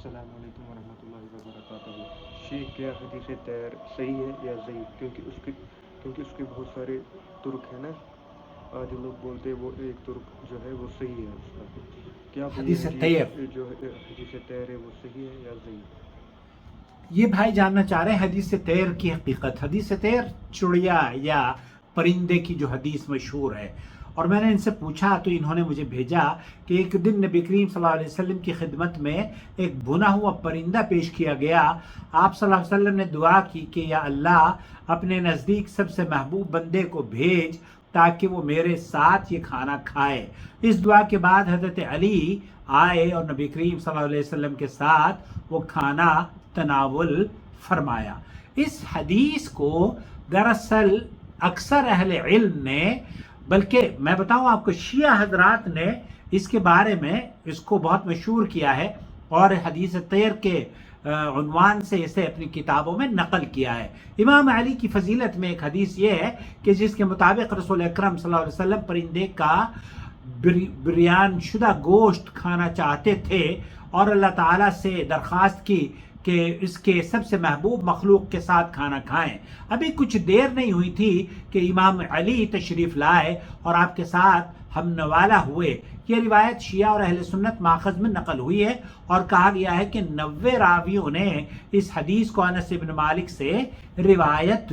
السلام علیکم ورحمۃ اللہ وبرکاتہ۔ شیخ، کیا حدیث تیر صحیح ہے یا ضعیف؟ کیونکہ اس کے بہت سارے ترک ہیں نا، آدھے لوگ بولتے ہیں وہ ایک ترک جو ہے وہ صحیح ہے اس کا۔ کیا آپ یہ حدیث تیر، حدیث جو حدیث تیر ہے وہ صحیح ہے یا ضعیف؟ یہ بھائی جاننا چاہ رہے ہیں حدیث تیر کی حقیقت۔ حدیث تیر چڑیا یا پرندے کی جو حدیث مشہور ہے، اور میں نے ان سے پوچھا تو انہوں نے مجھے بھیجا کہ ایک دن نبی کریم صلی اللہ علیہ وسلم کی خدمت میں ایک بھنا ہوا پرندہ پیش کیا گیا۔ آپ صلی اللہ علیہ وسلم نے دعا کی کہ یا اللہ اپنے نزدیک سب سے محبوب بندے کو بھیج تاکہ وہ میرے ساتھ یہ کھانا کھائے۔ اس دعا کے بعد حضرت علی آئے اور نبی کریم صلی اللہ علیہ وسلم کے ساتھ وہ کھانا تناول فرمایا۔ اس حدیث کو دراصل اکثر اہل علم نے، بلکہ میں بتاؤں آپ کو شیعہ حضرات نے اس کے بارے میں اس کو بہت مشہور کیا ہے اور حدیث تیر کے عنوان سے اسے اپنی کتابوں میں نقل کیا ہے۔ امام علی کی فضیلت میں ایک حدیث یہ ہے کہ جس کے مطابق رسول اکرم صلی اللہ علیہ وسلم پرندے کا بریان شدہ گوشت کھانا چاہتے تھے اور اللہ تعالیٰ سے درخواست کی کہ اس کے سب سے محبوب مخلوق کے ساتھ کھانا کھائیں۔ ابھی کچھ دیر نہیں ہوئی تھی کہ امام علی تشریف لائے اور آپ کے ساتھ ہم نوالہ ہوئے۔ یہ روایت شیعہ اور اہل سنت ماخذ میں نقل ہوئی ہے اور کہا گیا ہے کہ 90 راویوں نے اس حدیث کو انس بن مالک سے روایت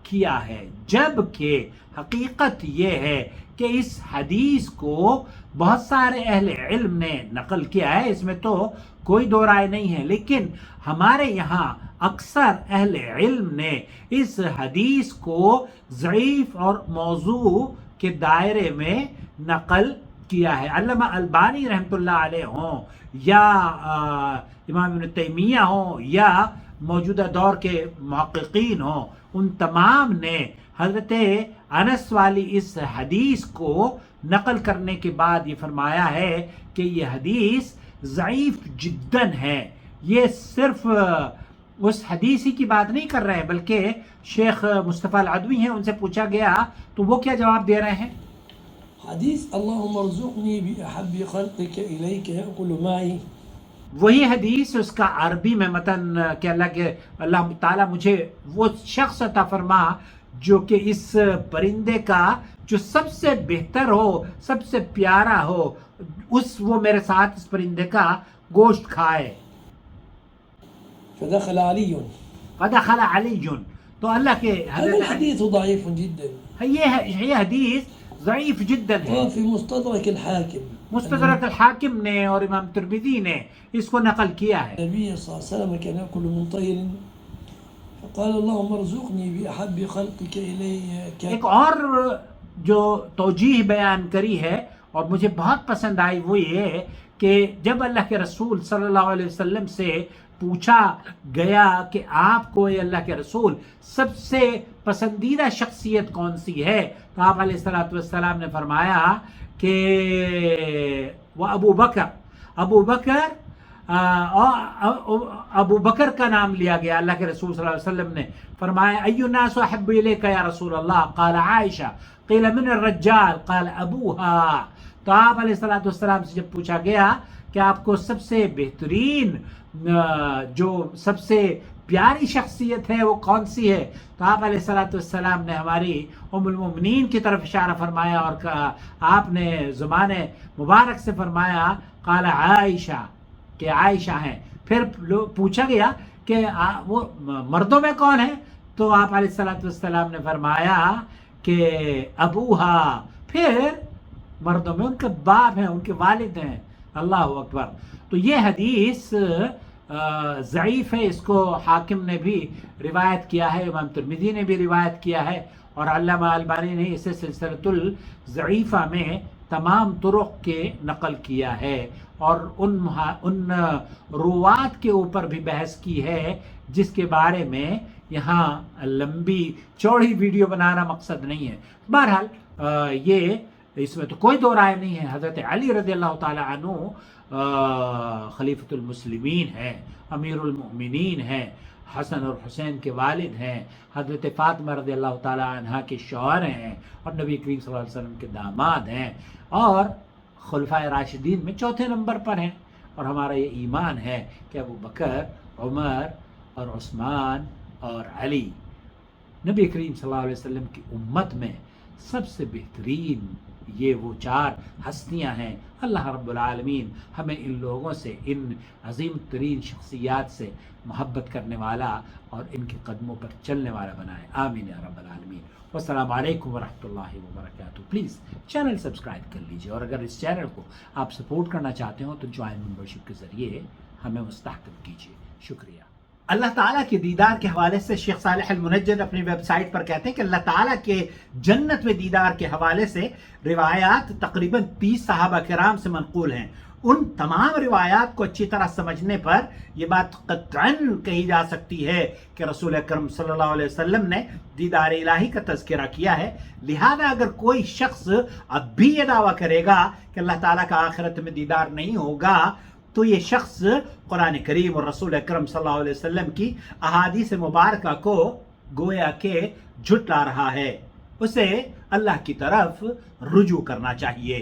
کیا ہے، جبکہ حقیقت یہ ہے کہ اس حدیث کو بہت سارے اہل علم نے نقل کیا ہے، اس میں تو کوئی دو رائے نہیں ہے، لیکن ہمارے یہاں اکثر اہل علم نے اس حدیث کو ضعیف اور موضوع کے دائرے میں نقل کیا ہے۔ علامہ البانی رحمۃ اللہ علیہ ہوں یا امام ابن تیمیہ ہوں یا موجودہ دور کے محققین ہوں، ان تمام نے حضرت انس والی اس حدیث کو نقل کرنے کے بعد یہ فرمایا ہے کہ یہ حدیث ضعیف جداً ہے۔ یہ صرف اس حدیث ہی کی بات نہیں کر رہے ہیں، بلکہ شیخ مصطفیٰ العدوی ہیں، ان سے پوچھا گیا تو وہ کیا جواب دے رہے ہیں؟ حدیث اللہم ارزقنی بأحب خلقک الیک یأکل معی، وہی حدیث اس کا عربی میں متن کہ اللہ تعالیٰ مجھے وہ شخص عطا فرما جو کہ اس پرندے کا جو سب سے بہتر ہو، سب سے پیارا ہو، وہ میرے ساتھ اس پرندے کا گوشت کھائے۔ فدخل علی، فدخل علی، تو اللہ کے هذا الحديث ضعيف جدا، یہ حدیث ضعیف جدا ہے۔ في مستدرك الحاكم، مستدرک الحاکم نے اور امام ترمذی نے اس کو نقل کیا ہے۔ النبي صلى الله عليه وسلم كان يأكل من طير فقال اللهم ارزقني بأحب خلقك إليك۔ ایک اور جو توجیہ بیان کری ہے اور مجھے بہت پسند آئی وہ یہ کہ جب اللہ کے رسول صلی اللہ علیہ وسلم سے پوچھا گیا کہ آپ کو اے اللہ کے رسول سب سے پسندیدہ شخصیت کون سی ہے، تو آپ علیہ الصلوۃ والسلام نے فرمایا کہ وہ ابو بکر کا نام لیا گیا۔ اللہ کے رسول صلی اللہ علیہ وسلم نے فرمایا ای الناس احب الیک یا رسول اللہ، قال عائشہ، قیل من الرجال، قال ابوہا۔ تو آپ علیہ الصلوۃ والسلام سے جب پوچھا گیا کہ آپ کو سب سے بہترین جو سب سے پیاری شخصیت ہے وہ کون سی ہے، تو آپ علیہ الصلوۃ والسلام نے ہماری ام المؤمنین کی طرف اشارہ فرمایا اور آپ نے زبان مبارک سے فرمایا قال عائشہ، کہ عائشہ ہیں۔ پھر پوچھا گیا کہ وہ مردوں میں کون ہے، تو آپ علیہ الصلوۃ والسلام نے فرمایا کہ ابوہا، پھر مردوں میں ان کے باپ ہیں، ان کے والد ہیں۔ اللہ اکبر۔ تو یہ حدیث ضعیف ہے، اس کو حاکم نے بھی روایت کیا ہے، امام ترمذی نے بھی روایت کیا ہے، اور علامہ البانی نے اسے سلسلۃ الضعیفہ میں تمام طرق کے نقل کیا ہے، اور ان روات کے اوپر بھی بحث کی ہے جس کے بارے میں یہاں لمبی چوڑی ویڈیو بنانا مقصد نہیں ہے۔ بہرحال یہ اس میں تو کوئی دو رائے نہیں ہے، حضرت علی رضی اللہ تعالی عنہ خلیفۃ المسلمین ہیں، امیر المؤمنین ہیں، حسن اور حسین کے والد ہیں، حضرت فاطمہ رضی اللہ تعالی عنہ کے شوہر ہیں، اور نبی کریم صلی اللہ علیہ وسلم کے داماد ہیں، اور خلفائے راشدین میں چوتھے نمبر پر ہیں۔ اور ہمارا یہ ایمان ہے کہ ابو بکر، عمر اور عثمان اور علی نبی کریم صلی اللہ علیہ وسلم کی امت میں سب سے بہترین یہ وہ 4 ہستیاں ہیں۔ اللہ رب العالمین ہمیں ان لوگوں سے، ان عظیم ترین شخصیات سے محبت کرنے والا اور ان کے قدموں پر چلنے والا بنائے، آمین یا رب العالمین۔ والسلام علیکم ورحمۃ اللہ وبرکاتہ۔ پلیز چینل سبسکرائب کر لیجئے، اور اگر اس چینل کو آپ سپورٹ کرنا چاہتے ہو تو جوائن ممبرشپ کے ذریعے ہمیں مستحکم کیجیے۔ شکریہ۔ اللہ تعالیٰ کے دیدار کے حوالے سے شیخ صالح المنجد اپنی ویب سائٹ پر کہتے ہیں کہ اللہ تعالیٰ کے جنت میں دیدار کے حوالے سے روایات تقریباً 30 صحابہ کرام سے منقول ہیں۔ ان تمام روایات کو اچھی طرح سمجھنے پر یہ بات قطعاً کہی جا سکتی ہے کہ رسول اکرم صلی اللہ علیہ وسلم نے دیدار الہی کا تذکرہ کیا ہے۔ لہذا اگر کوئی شخص اب بھی یہ دعویٰ کرے گا کہ اللہ تعالیٰ کا آخرت میں دیدار نہیں ہوگا تو یہ شخص قرآن کریم اور رسول اکرم صلی اللہ علیہ وسلم کی احادیث مبارکہ کو گویا کہ جھٹلا رہا ہے۔ اسے اللہ کی طرف رجوع کرنا چاہیے۔